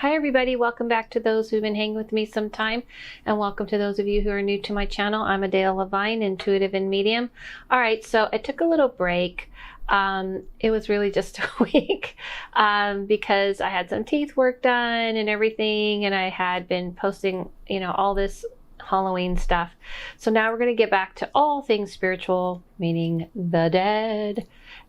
Hi everybody, welcome back to those who've been hanging with me some time, and welcome to those of you who are new to my channel. I'm Adele Levine, intuitive and medium. All right, so I took a little break. It was really just a week because I had some teeth work done and everything, and I had been posting, all this Halloween stuff. So now we're going to get back to all things spiritual, meaning the dead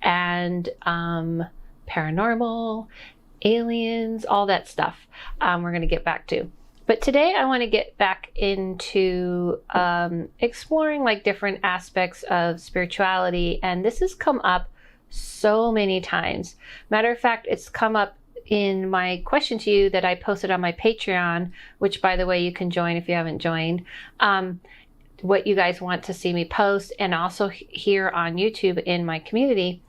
and paranormal, aliens, all that stuff we're going to get back to. But today I want to get back into exploring like different aspects of spirituality, and this has come up so many times. Matter of fact, it's come up in my question to you that I posted on my Patreon, which by the way you can join if you haven't joined, what you guys want to see me post, and also here on YouTube in my community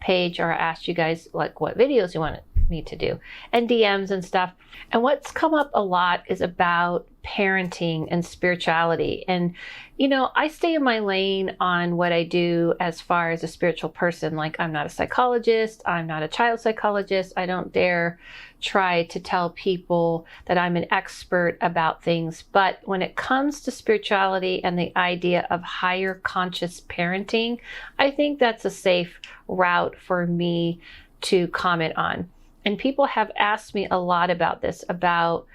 page, or I asked you guys like what videos you want me to do, and DMs and stuff. And what's come up a lot is about parenting and spirituality. And I stay in my lane on what I do as far as a spiritual person. Like, I'm not a psychologist, I'm not a child psychologist. I don't dare try to tell people that I'm an expert about things. But when it comes to spirituality and the idea of higher conscious parenting, I think that's a safe route for me to comment on. And people have asked me a lot about this, about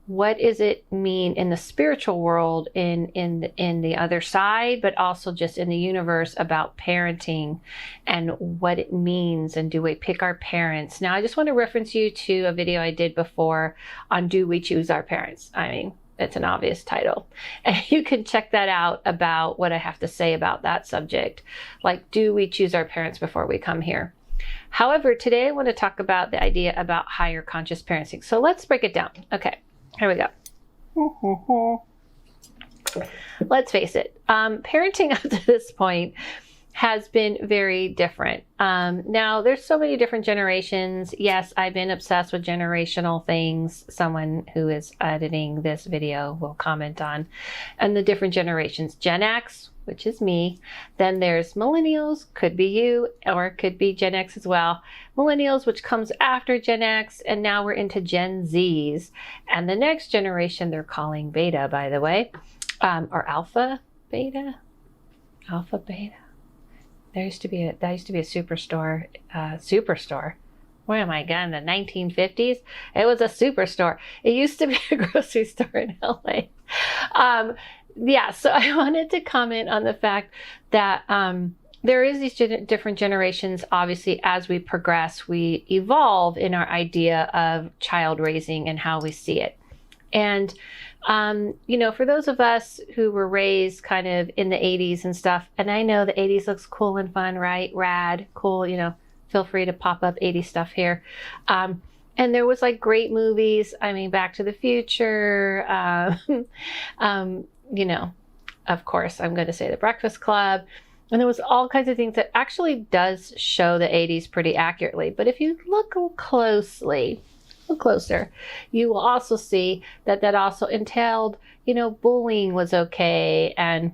what does it mean in the spiritual world, in the other side, but also just in the universe, about parenting and what it means, and do we pick our parents? Now, I just want to reference you to a video I did before on Do We Choose Our Parents? I mean, it's an obvious title. And you can check that out about what I have to say about that subject. Like, do we choose our parents before we come here? However, today I want to talk about the idea about higher conscious parenting. So let's break it down. Okay, here we go. Let's face it, parenting up to this point has been very different. Now, there's so many different generations. Yes, I've been obsessed with generational things. Someone who is editing this video will comment on, and the different generations. Gen X, which is me. Then there's millennials, could be you, or it could be Gen X as well. Millennials, which comes after Gen X, and now we're into Gen Zs. And the next generation they're calling Beta, by the way, or Alpha, Beta, Alpha, Beta. That used to be a superstore. Where am I going? The 1950s? It was a superstore. It used to be a grocery store in LA. Yeah, so I wanted to comment on the fact that there is these different generations. Obviously, as we progress, we evolve in our idea of child raising and how we see it. And, for those of us who were raised kind of in the 80s and stuff, and I know the 80s looks cool and fun, right? Rad, cool, feel free to pop up 80s stuff here. And there was like great movies. I mean, Back to the Future, of course, I'm going to say The Breakfast Club. And there was all kinds of things that actually does show the 80s pretty accurately. But if you look closer, you will also see that also entailed, bullying was okay, and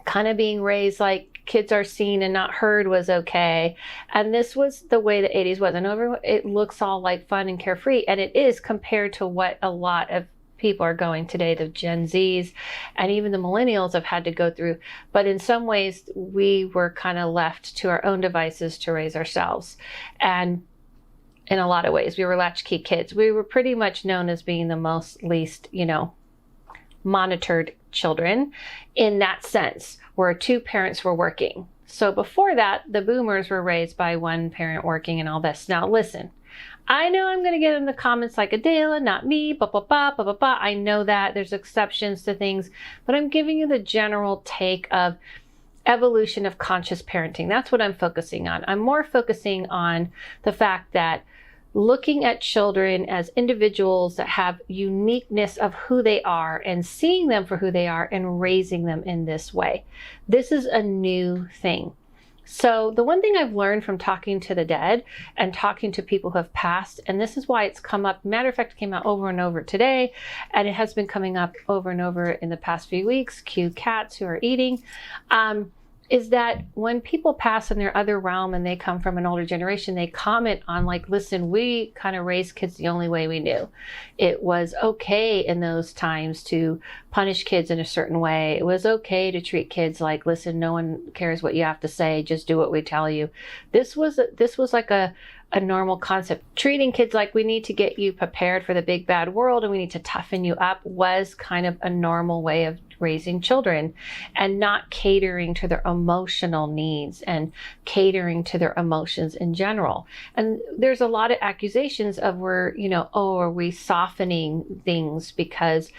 kind of being raised like kids are seen and not heard was okay. And this was the way the 80s was. And it looks all like fun and carefree, and it is compared to what a lot of people are going today, the Gen Zs and even the millennials have had to go through. But in some ways, we were kind of left to our own devices to raise ourselves. And in a lot of ways, we were latchkey kids. We were pretty much known as being the least, monitored children in that sense, where two parents were working. So before that, the boomers were raised by one parent working and all this. Now listen, I know I'm going to get in the comments like, Adela, not me, blah, blah, blah, blah, blah, blah. I know that there's exceptions to things, but I'm giving you the general take of evolution of conscious parenting. That's what I'm focusing on. I'm more focusing on the fact that looking at children as individuals that have uniqueness of who they are, and seeing them for who they are and raising them in this way. This is a new thing. So the one thing I've learned from talking to the dead and talking to people who have passed, and this is why it's come up, matter of fact, it came out over and over today, and it has been coming up over and over in the past few weeks, cue cats who are eating, is that when people pass in their other realm and they come from an older generation, they comment on like, listen, we kind of raised kids the only way we knew. It was okay in those times to punish kids in a certain way. It was okay to treat kids like, listen, no one cares what you have to say, just do what we tell you. This was like a normal concept. Treating kids like we need to get you prepared for the big bad world and we need to toughen you up was kind of a normal way of raising children, and not catering to their emotional needs and catering to their emotions in general. And there's a lot of accusations of we're, are we softening things because,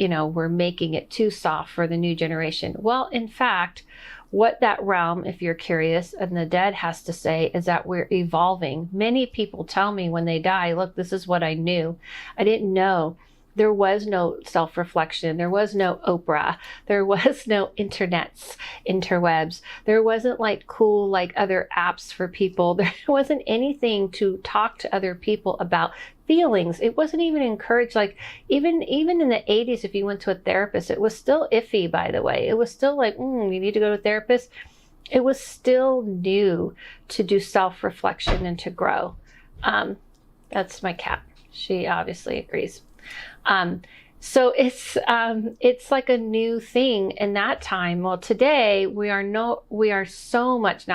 we're making it too soft for the new generation. Well, in fact, what that realm, if you're curious, and the dead has to say is that we're evolving. Many people tell me when they die, look, this is what I knew. I didn't know. There was no self-reflection. There was no Oprah. There was no interwebs. There wasn't like cool, like other apps for people. There wasn't anything to talk to other people about feelings. It wasn't even encouraged. Like even in the 80s, if you went to a therapist, it was still iffy, by the way. It was still like, you need to go to a therapist. It was still new to do self-reflection and to grow. That's my cat. She obviously agrees. So it's like a new thing in that time. Well, today we are so much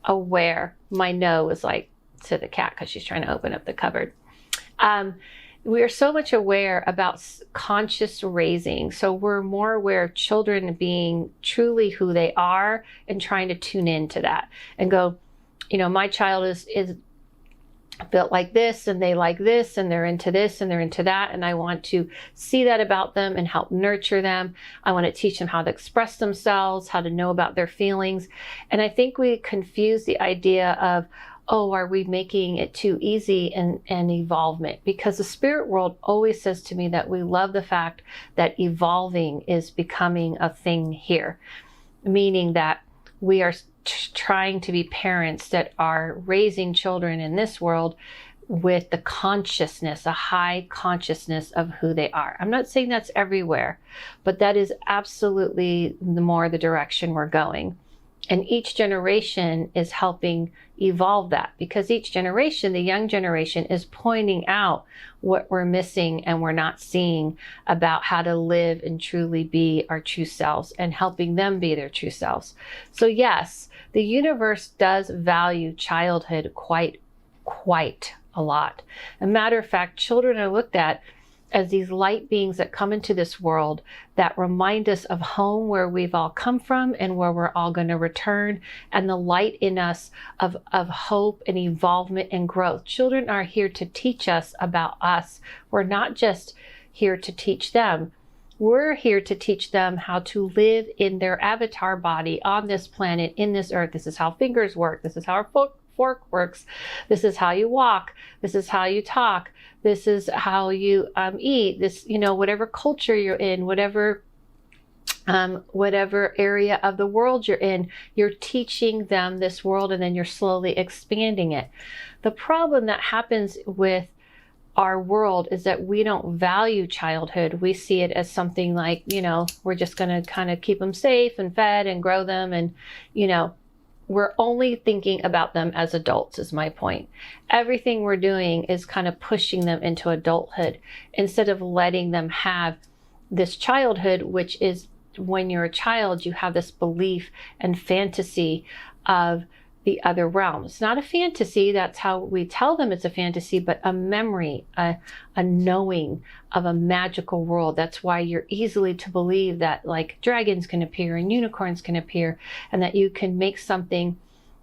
aware. My no is like to the cat because she's trying to open up the cupboard. We are so much aware about conscious raising. So we're more aware of children being truly who they are and trying to tune into that and go, my child is built like this and they like this and they're into this and they're into that, and I want to see that about them and help nurture them. I want to teach them how to express themselves, how to know about their feelings. And I think we confuse the idea of, are we making it too easy and evolvement? Because the spirit world always says to me that we love the fact that evolving is becoming a thing here, meaning that we are trying to be parents that are raising children in this world with the consciousness, a high consciousness of who they are. I'm not saying that's everywhere, but that is absolutely the direction we're going. And each generation is helping evolve that, because each generation, the young generation, is pointing out what we're missing and we're not seeing about how to live and truly be our true selves and helping them be their true selves. So yes, the universe does value childhood quite a lot. As a matter of fact, children are looked at as these light beings that come into this world that remind us of home, where we've all come from and where we're all going to return, and the light in us of hope and evolvement and growth. Children are here to teach us about us. We're not just here to teach them. We're here to teach them how to live in their avatar body on this planet, in this earth. This is how fingers work. This is how our fork works. This is how you walk. This is how you talk. This is how you eat. This, whatever culture you're in, whatever area of the world you're in, you're teaching them this world, and then you're slowly expanding it. The problem that happens with our world is that we don't value childhood. We see it as something like, we're just going to kind of keep them safe and fed and grow them, and, we're only thinking about them as adults, is my point. Everything we're doing is kind of pushing them into adulthood instead of letting them have this childhood, which is, when you're a child, you have this belief and fantasy of the other realm. It's not a fantasy. That's how we tell them it's a fantasy, but a memory, a knowing of a magical world. That's why you're easily to believe that like dragons can appear and unicorns can appear, and that you can make something,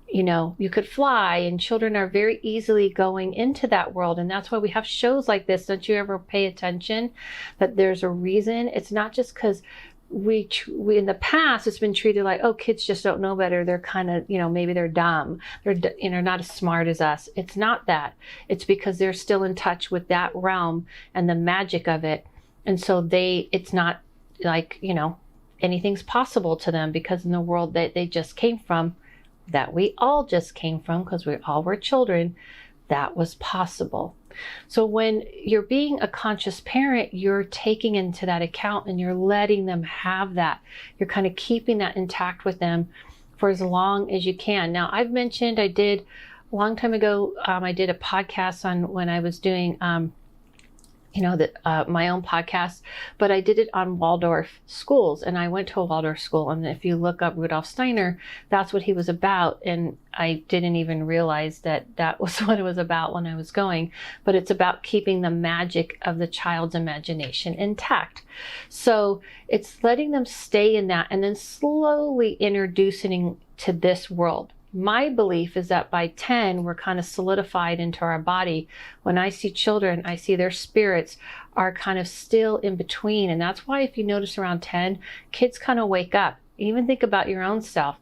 you could fly, and children are very easily going into that world. And that's why we have shows like this. Don't you ever pay attention that there's a reason? It's not just because we in the past, it's been treated like, kids just don't know better. They're kind of, maybe they're dumb. They're not as smart as us. It's not that. It's because they're still in touch with that realm and the magic of it. And so it's not like, anything's possible to them, because in the world that they just came from, that we all just came from, because we all were children, that was possible. So when you're being a conscious parent, you're taking into that account and you're letting them have that. You're kind of keeping that intact with them for as long as you can. Now, I've mentioned, I did a long time ago, I did a podcast on when I was doing, my own podcast, but I did it on Waldorf schools, and I went to a Waldorf school. And if you look up Rudolf Steiner, that's what he was about. And I didn't even realize that that was what it was about when I was going, but it's about keeping the magic of the child's imagination intact. So it's letting them stay in that and then slowly introducing to this world. My belief is that by 10, we're kind of solidified into our body. When I see children, I see their spirits are kind of still in between. And that's why if you notice around 10, kids kind of wake up. Even think about your own self.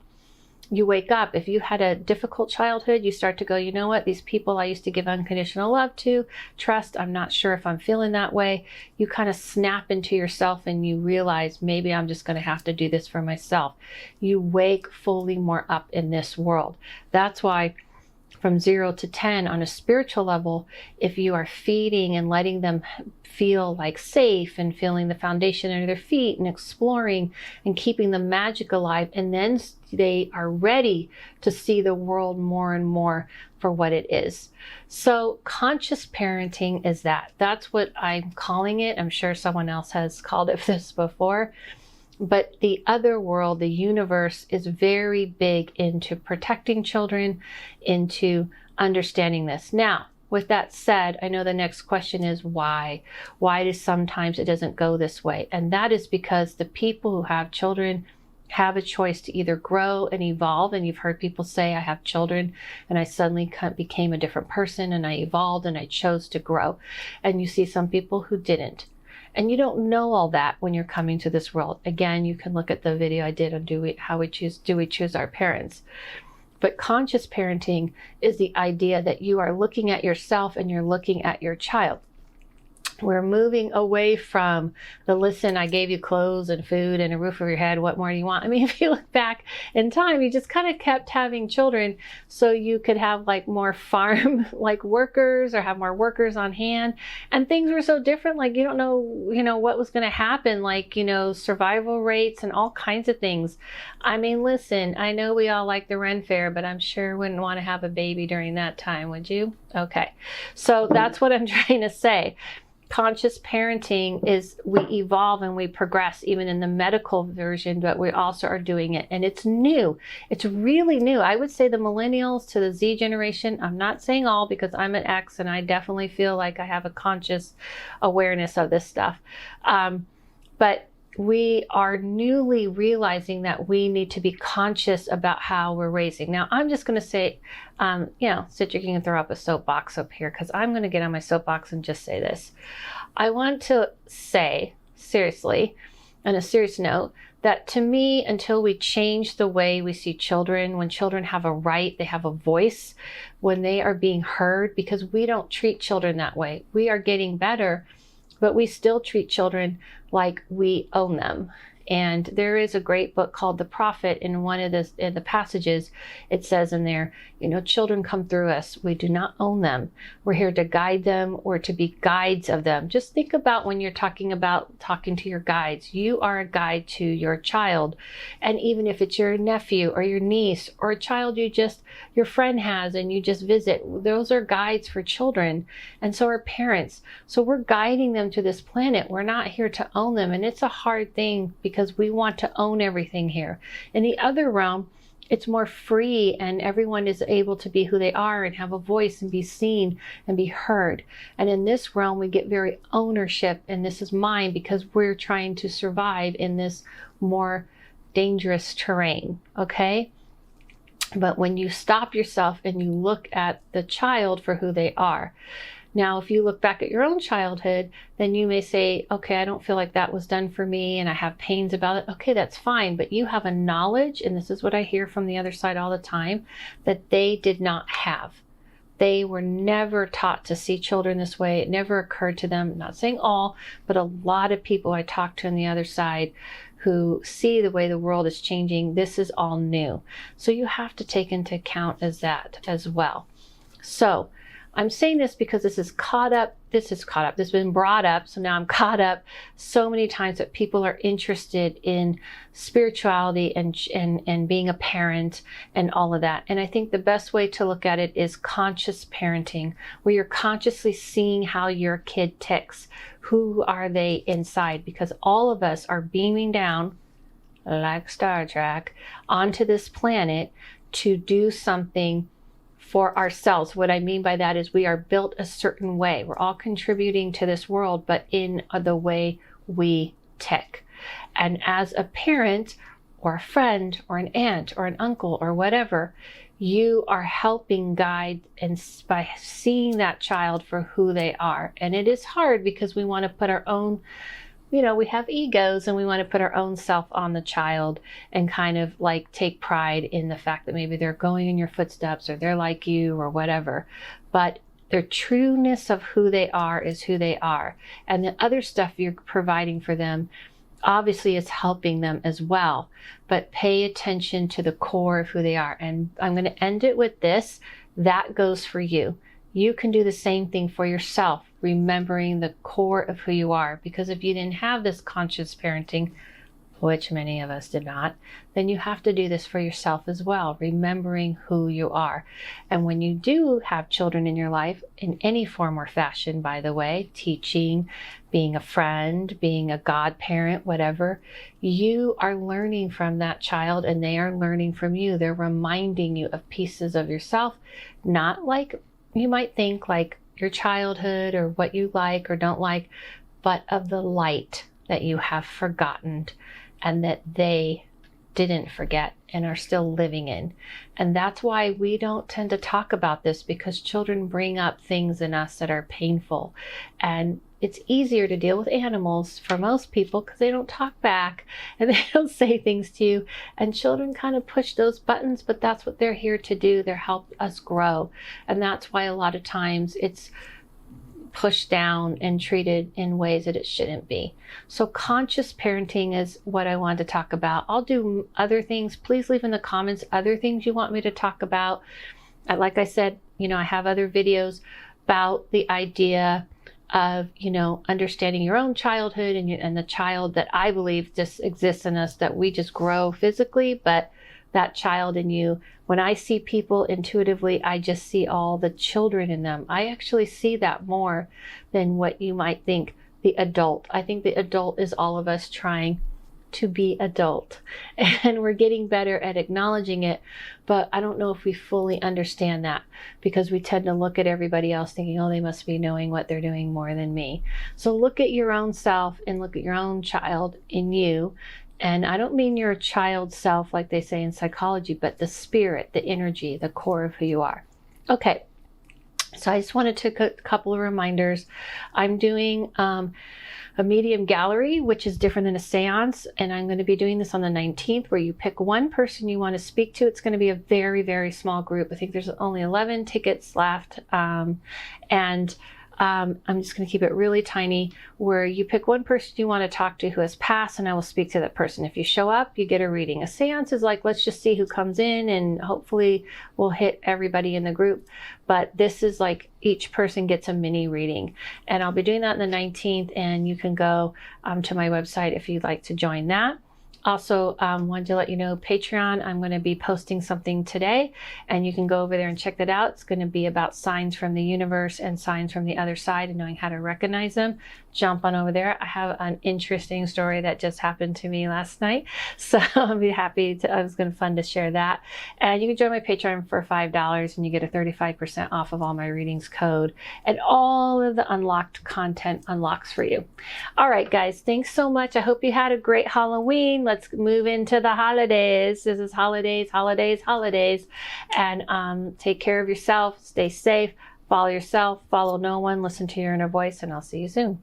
You wake up. If you had a difficult childhood, you start to go, you know what, these people I used to give unconditional love to, trust, I'm not sure if I'm feeling that way. You kind of snap into yourself and you realize maybe I'm just going to have to do this for myself. You wake fully more up in this world. That's why from 0 to 10 on a spiritual level, if you are feeding and letting them feel like safe and feeling the foundation under their feet and exploring and keeping the magic alive, and then they are ready to see the world more and more for what it is. So conscious parenting is that. That's what I'm calling it. I'm sure someone else has called it this before. But the other world, the universe, is very big into protecting children, into understanding this. Now, with that said, I know the next question is why? Why does sometimes it doesn't go this way? And that is because the people who have children have a choice to either grow and evolve. And you've heard people say, I have children and I suddenly became a different person and I evolved and I chose to grow. And you see some people who didn't. And you don't know all that when you're coming to this world. Again, you can look at the video I did on do we choose our parents. But conscious parenting is the idea that you are looking at yourself and you're looking at your child. We're moving away from the listen, I gave you clothes and food and a roof over your head. What more do you want? I mean, if you look back in time, you just kind of kept having children so you could have like more farm like workers or have more workers on hand. And things were so different. Like you don't know, what was going to happen, like, survival rates and all kinds of things. I mean, listen, I know we all like the Ren Fair, but I'm sure wouldn't want to have a baby during that time, would you? Okay. So that's what I'm trying to say. Conscious parenting is we evolve and we progress even in the medical version, but we also are doing it. And it's new. It's really new. I would say the millennials to the Z generation, I'm not saying all because I'm an X and I definitely feel like I have a conscious awareness of this stuff. But we are newly realizing that we need to be conscious about how we're raising. Now, I'm just going to say, Citric, you can throw up a soapbox up here because I'm going to get on my soapbox and just say this. I want to say, seriously, on a serious note, that to me, until we change the way we see children, when children have a right, they have a voice, when they are being heard, because we don't treat children that way. We are getting better, but we still treat children like we own them. And there is a great book called The Prophet. In one of the passages, it says in there, children come through us. We do not own them. We're here to guide them or to be guides of them. Just think about when you're talking to your guides. You are a guide to your child. And even if it's your nephew or your niece or a child your friend has and you just visit, those are guides for children. And so are parents. So we're guiding them to this planet. We're not here to own them. And it's a hard thing because we want to own everything here. In the other realm, it's more free and everyone is able to be who they are and have a voice and be seen and be heard. And in this realm, we get very ownership and this is mine because we're trying to survive in this more dangerous terrain, okay? But when you stop yourself and you look at the child for who they are. Now, if you look back at your own childhood, then you may say, okay, I don't feel like that was done for me and I have pains about it. Okay, that's fine. But you have a knowledge, and this is what I hear from the other side all the time, that they did not have. They were never taught to see children this way. It never occurred to them. I'm not saying all, but a lot of people I talk to on the other side who see the way the world is changing, this is all new. So you have to take into account as that as well. So I'm saying this because this has been brought up. So now I'm caught up so many times that people are interested in spirituality and being a parent and all of that. And I think the best way to look at it is conscious parenting, where you're consciously seeing how your kid ticks. Who are they inside? Because all of us are beaming down like Star Trek onto this planet to do something for ourselves. What I mean by that is we are built a certain way. We're all contributing to this world, but in the way we tick. And as a parent or a friend or an aunt or an uncle or whatever, you are helping guide and by seeing that child for who they are. And it is hard because we want to put our own, we have egos and we want to put our own self on the child and kind of like take pride in the fact that maybe they're going in your footsteps or they're like you or whatever. But their trueness of who they are is who they are. And the other stuff you're providing for them obviously is helping them as well. But pay attention to the core of who they are. And I'm going to end it with this. That goes for you. You can do the same thing for yourself, remembering the core of who you are. Because if you didn't have this conscious parenting, which many of us did not, then you have to do this for yourself as well, remembering who you are. And when you do have children in your life, in any form or fashion, by the way, teaching, being a friend, being a godparent, whatever, you are learning from that child and they are learning from you. They're reminding you of pieces of yourself, not like you might think like your childhood or what you like or don't like, but of the light that you have forgotten and that they didn't forget and are still living in. And that's why we don't tend to talk about this, because children bring up things in us that are painful. And it's easier to deal with animals for most people because they don't talk back and they don't say things to you. And children kind of push those buttons, but that's what they're here to do. They're help us grow. And that's why a lot of times it's pushed down and treated in ways that it shouldn't be. So conscious parenting is what I wanted to talk about. I'll do other things. Please leave in the comments other things you want me to talk about. Like I said, I have other videos about the idea of, understanding your own childhood and the child that I believe just exists in us, that we just grow physically, but that child in you. When I see people intuitively, I just see all the children in them. I actually see that more than what you might think the adult. I think the adult is all of us trying to be adult, and we're getting better at acknowledging it, but I don't know if we fully understand that, because we tend to look at everybody else thinking, oh, they must be knowing what they're doing more than me. So look at your own self and look at your own child in you. And I don't mean your child self like they say in psychology, but the spirit, the energy, the core of who you are. Okay, so I just wanted to a couple of reminders. I'm doing a medium gallery, which is different than a seance, and I'm going to be doing this on the 19th, where you pick one person you want to speak to. It's going to be a very, very small group. I think there's only 11 tickets left, I'm just going to keep it really tiny, where you pick one person you want to talk to who has passed, and I will speak to that person. If you show up, you get a reading. A seance is like, let's just see who comes in, and hopefully we'll hit everybody in the group. But this is like each person gets a mini reading, and I'll be doing that on the 19th, and you can go to my website if you'd like to join that. Also, wanted to let you know, Patreon, I'm going to be posting something today, and you can go over there and check that out. It's going to be about signs from the universe and signs from the other side and knowing how to recognize them. Jump on over there. I have an interesting story that just happened to me last night, so I'll be happy to, it was going to be fun to share that. And you can join my Patreon for $5 and you get a 35% off of all my readings code, and all of the unlocked content unlocks for you. All right, guys, thanks so much. I hope you had a great Halloween. Let's move into the holidays. This is holidays. And take care of yourself. Stay safe. Follow yourself. Follow no one. Listen to your inner voice. And I'll see you soon.